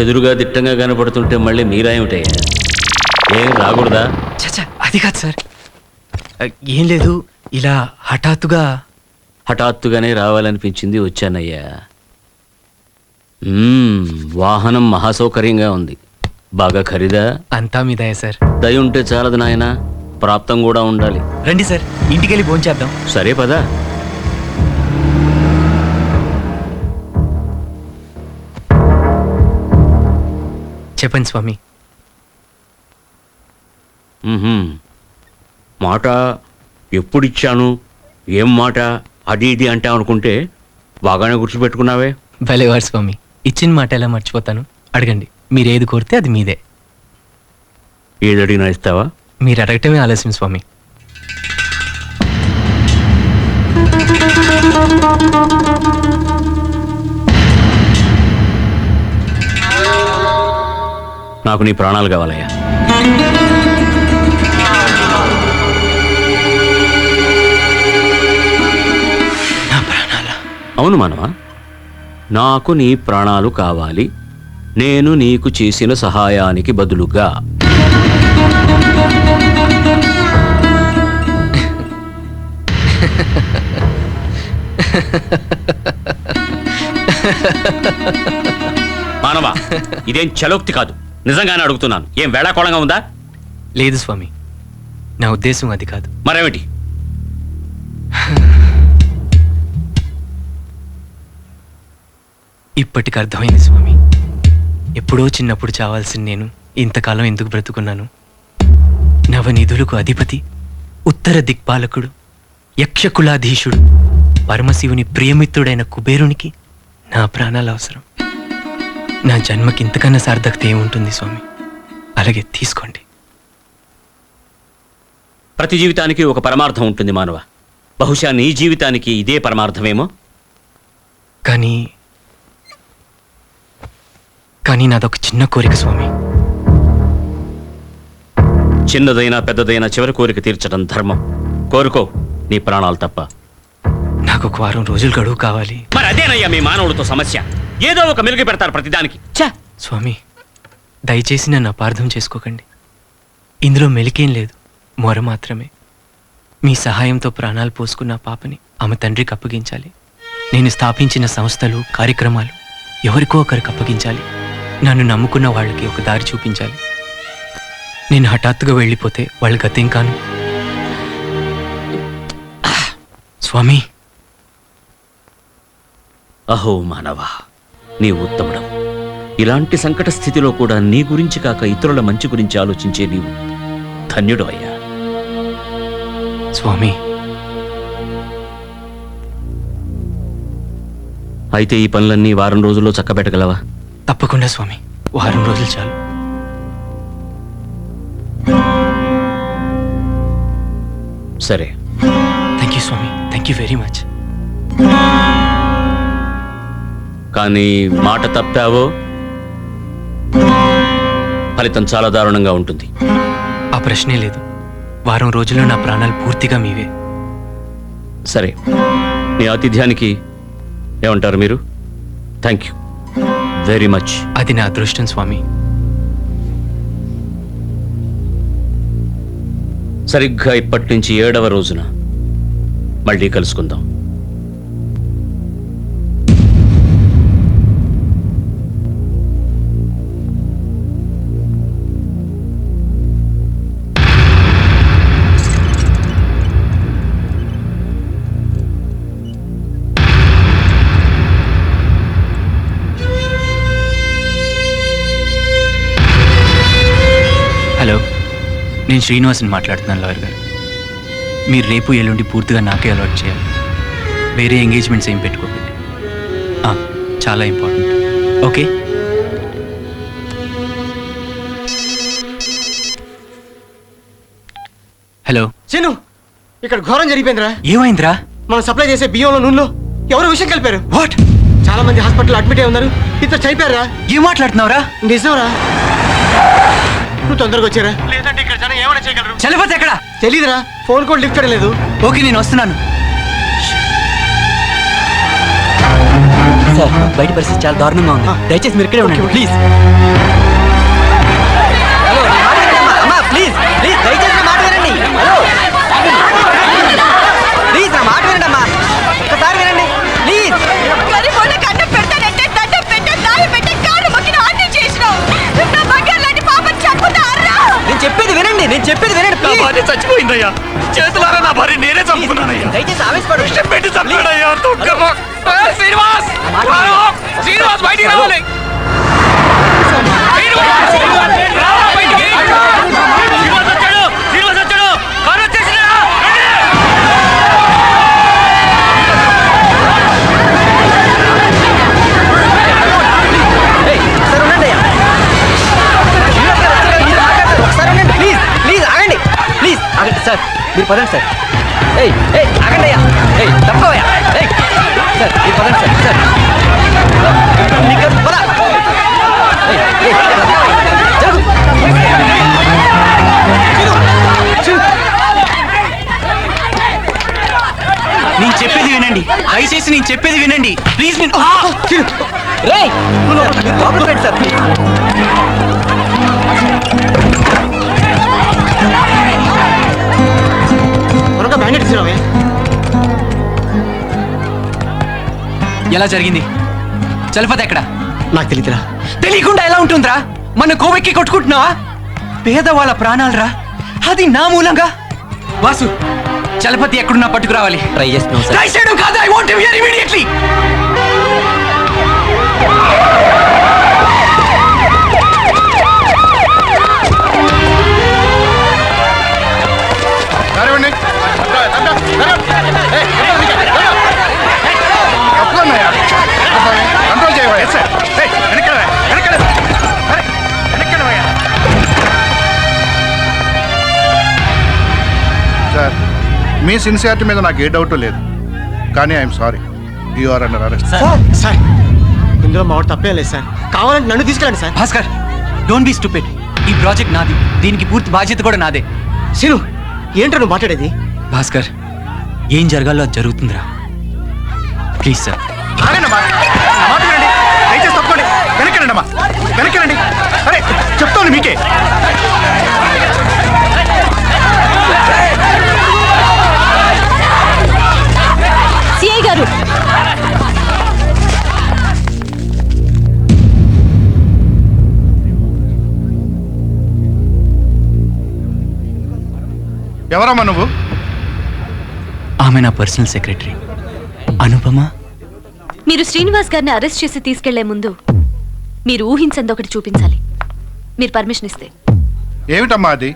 ఎదురుగా దిట్టంగా కనపడుతుంటే మళ్ళీ మీరాయేమిటయ్యా? ఏం రాకూడదా? చచ్చా, అది కాదు సార్. ఏం లేదు, ఇలా హఠాత్తుగానే రావాలనిపించింది, వచ్చానయ్యా. వాహనం మహాసౌకర్యంగా ఉంది. బాగా ఖరీదా? అంతా మీ దయ సార్. దయ ఉంటే చాలదు నాయనా, ప్రాప్తం కూడా ఉండాలి. రండి సార్, ఇంటికెళ్ళి భోంచేద్దాం. సరే పదా. చెప్పండి స్వామి. మాట ఎప్పుడిచ్చాను, ఏం మాట, అది ఇది అంటే అనుకుంటే బాగానే గుర్తుపెట్టుకున్నావే. భలేవారు స్వామి, ఇచ్చిన మాట ఎలా మర్చిపోతాను? అడగండి, మీరేది కోరితే అది మీదే. ఏది అడిగినా ఇస్తావా? మీరు అడగటమే ఆలస్యం స్వామి. నాకు నీ ప్రాణాలు కావాలయ్యా. నా ప్రాణాలా? అవును మానవా, నాకు నీ ప్రాణాలు కావాలి. నేను నీకు చేసిన సహాయానికి బదులుగా. మానవా, ఇదేం చలోక్తి కాదు, నిజంగానే అడుగుతున్నాను. ఏం వేళాకోళంగా ఉందా? లేదు స్వామి, నా ఉద్దేశం అది కాదు. మరేమిటి? ఇప్పటికి అర్థమైంది స్వామి. ఎప్పుడో చిన్నప్పుడు చావాల్సిన నేను ఇంతకాలం ఎందుకు బ్రతుకున్నాను? నవనిధులకు అధిపతి, ఉత్తర దిక్పాలకుడు, యక్షకులాధీశుడు, పరమశివుని ప్రియమిత్రుడైన కుబేరునికి నా ప్రాణాలు అవసరం. నా జన్మకి ఇంతకన్నా సార్థకత ఏముంటుంది స్వామి? అలాగే తీసుకోండి. ప్రతి జీవితానికి ఒక పరమార్థం ఉంటుంది మానవ. బహుశా నీ జీవితానికి ఇదే పరమార్థమేమో. కానీ నాదొక చిన్న కోరిక స్వామి. చిన్నదైనా పెద్దదైనా చివరి కోరిక తీర్చడం ధర్మం. కోరుకో, నీ ప్రాణాలు తప్ప. నాకు ఒక వారం రోజులు గడువు కావాలి. మరి అదేనయ్యా మీ మానవులతో సమస్య. ఏదో ఒక మెలుగు పెడతారు ప్రతిదానికి. స్వామి, దయచేసి నన్ను అపార్థం చేసుకోకండి. ఇందులో మెలికేం లేదు, మొర మాత్రమే. మీ సహాయంతో ప్రాణాలు పోసుకున్న పాపని ఆమె తండ్రికి అప్పగించాలి. నేను స్థాపించిన సంస్థలు, కార్యక్రమాలు ఎవరికో ఒకరికి అప్పగించాలి. నన్ను నమ్ముకున్న వాళ్ళకి ఒక దారి చూపించాలి. నేను హఠాత్తుగా వెళ్ళిపోతే వాళ్ళ గతేం కాను. స్వామి. అహో మానవా, నీ ఉత్తముడం. ఇలాంటి సంకట స్థితిలో కూడా నీ గురించి కాక ఇతరుల మంచి గురించి ఆలోచించే నీవు ధన్యుడు అయ్యా. స్వామి, అయితే ఈ పనులన్నీ వారం రోజుల్లో చక్కబెట్టగలవా? తప్పకుండా స్వామి, వారం రోజులు చాలు. సరే. థ్యాంక్ యూ స్వామి, థ్యాంక్ యూ వెరీ మచ్. కానీ మాట తప్పావో ఫలితం చాలా దారుణంగా ఉంటుంది. ఆ ప్రశ్నే లేదు. వారం రోజుల్లో నా ప్రాణాలు పూర్తిగా మీవే. సరే, నీ ఆతిథ్యానికి ఏమంటారు మీరు? Thank you very much. అది నా అదృష్టం స్వామి. సరిగ్గా ఇప్పటి నుంచి 7వ రోజున మళ్ళీ కలుసుకుందాం. హలో, నేను శ్రీనివాస్ని మాట్లాడుతున్నాను, లాయర్ గారు. మీరు రేపు ఎల్లుండి పూర్తిగా నాకే అలవాట్ చేయాలి. వేరే ఎంగేజ్మెంట్స్ ఏం పెట్టుకోకండి. చాలా ఇంపార్టెంట్. ఓకే? హలో చిన్ను, ఇక్కడ ఘోరం జరిగిపోయిందిరా. ఏమైందిరా? మనం సప్లై చేసే బియ్యంలో, నూనెలో ఎవరో విషయం కలిపారు. వాట్? చాలా మంది హాస్పిటల్ అడ్మిట్ అయి ఉన్నారు. ఇద్దరు చనిపోయారా. ఏం మాట్లాడుతున్నావురా? నిజంరా. నువ్వు తొందరగా వచ్చారా, లేదంటే ఇక్కడ జనం ఏమైనా చేయగలరు. చలిపోతే ఎక్కడ తెలీదురా, ఫోన్ కూడా లిఫ్ట్ చేయలేదు. ఓకే, నేను వస్తున్నాను. సార్ బయట పరిస్థితి చాలా దారుణంగా ఉంది. దయచేసి మీరు ఇక్కడే ఉండండి ప్లీజ్. అమ్మా ప్లీజ్ ప్లీజ్ దయచేసి నా మాట వినండి. హలో ప్లీజ్ నా మాట వినండి అమ్మా, ఒకసారి వినండి ప్లీజ్. నేను చెప్పేది వినండి, నేను చెప్పేది వినండి నా ప్లీజ్. భార్య చచ్చిపోయిందయ్యా, చేతులారా నా భార్య నేనే చంపుకున్నానయ్యా. దయచేసి ఆవేశపడు. విషం పెట్టి చంపాడయ్యా. శ్రీనివాస్, శ్రీనివాస్ బయటికి రావాలి. శ్రీనివాస్ బయటికి. శ్రీనివాస్ వచ్చాడు, శ్రీనివాస్ వచ్చాడు. కారు వచ్చేసిందిరా. ఏయ్, ఒకసారి ఉండండి అయ్యా. ఒకసారి ఉండండి ప్లీజ్ ప్లీజ్ ఆగండి, ప్లీజ్ ఆగండి సార్, మీరు పదండి సార్. ఏయ్ ఏయ్ ఆగండి అయ్యా, ఏయ్ తప్పుకోవయ్యా. ఏయ్ సార్ మీరు పదండి సార్. సార్ నీకు పద. ఏయ్ ఏయ్ జరుగు. నేను చెప్పేది వినండి, దయచేసి నేను చెప్పేది వినండి ప్లీజ్. నేను రేయ్ మీరు లోపలికి రండి సార్ ప్లీజ్. త్వరగా బ్యాండెడ్ ఇచ్చినావే. ఎలా జరిగింది? చలపతి ఎక్కడ? నాకు తెలియదురా. తెలియకుండా ఎలా ఉంటుందిరా? మన కోవెక్కి కొట్టుకుంటున్నావా? పేదవాళ్ళ ప్రాణాలరా, అది నా మూలంగా. వాసు, చలపతి ఎక్కడున్నా పట్టుకురావాలి. ట్రై చేస్తున్నాం సార్. ట్రై చేయడం కాదు, I want him here immediately. Control చేయవా సార్. సార్ మీ సిన్సియారిటీ మీద నాకు ఏ డౌట్ లేదు, కానీ I'm sorry, you are under arrest. Sir ఇందులో మా వాడు తప్పేం లేదు సార్, కావాలంటే నన్ను తీసుకెళ్ళండి sir. Bhaskar, don't be stupid. ఈ ప్రాజెక్ట్ నాది, దీనికి పూర్తి బాధ్యత కూడా నాదే. శీను ఏంటో నువ్వు మాట్లాడేది? భాస్కర్, ఏం జరగాలో అది జరుగుతుందిరా. Please sir. ఆగండమ్మా, నా మాట వినండి, దయచేసి తప్పుకోండి. వెనక్కిరండి అమ్మా, వెనక్కిరండి. అరే చెప్తాను మీకే. సిఐ గారు, ఎవరమ్మా నువ్వు? ఆమె నా పర్సనల్ సెక్రటరీ అనుపమ. మీరు శ్రీనివాస్ గారిని అరెస్ట్ చేసి తీసుకెళ్లే ముందు మీరు ఊహించంది ఒకటి చూపించాలి. మీరు పర్మిషన్ ఇస్తే. ఏమిటమ్మా అది?